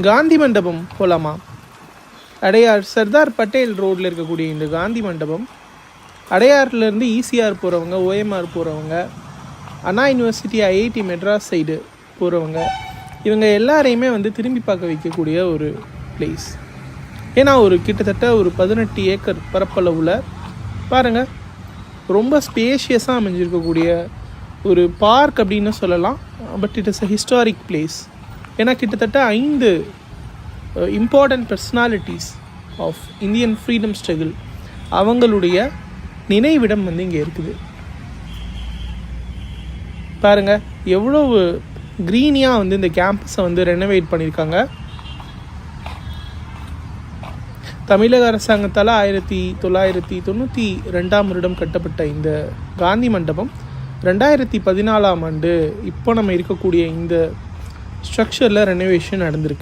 காந்தி மண்டபம் போகலாமா? அடையார் சர்தார் பட்டேல் ரோட்டில் இருக்கக்கூடிய இந்த காந்தி மண்டபம் அடையார்லேருந்து ஈசிஆர் போகிறவங்க, ஓஎம்ஆர் போகிறவங்க, அண்ணா யூனிவர்சிட்டி, ஐஐடி மெட்ராஸ் சைடு போகிறவங்க, இவங்க எல்லாரையுமே திரும்பி பார்க்க வைக்கக்கூடிய ஒரு பிளேஸ். ஏன்னா ஒரு கிட்டத்தட்ட ஒரு 18 ஏக்கர் பரப்பளவில் பாருங்கள், ரொம்ப ஸ்பேஷியஸாக அமைஞ்சிருக்கக்கூடிய ஒரு பார்க் அப்படின்னு சொல்லலாம். But it is a historic place. ஏன்னா கிட்டத்தட்ட 5 important personalities of Indian freedom struggle அவங்களுடைய நினைவிடம் இங்கே இருக்குது. பாருங்கள் எவ்வளவு க்ரீனியாக இந்த கேம்பஸை ரெனோவேட் பண்ணியிருக்காங்க. தமிழக அரசாங்கத்தால் 1992 கட்டப்பட்ட இந்த காந்தி மண்டபம் 2014 இப்போ நம்ம இருக்கக்கூடிய இந்த ஸ்ட்ரக்சரில் ரெனோவேஷன் நடந்திருக்கு.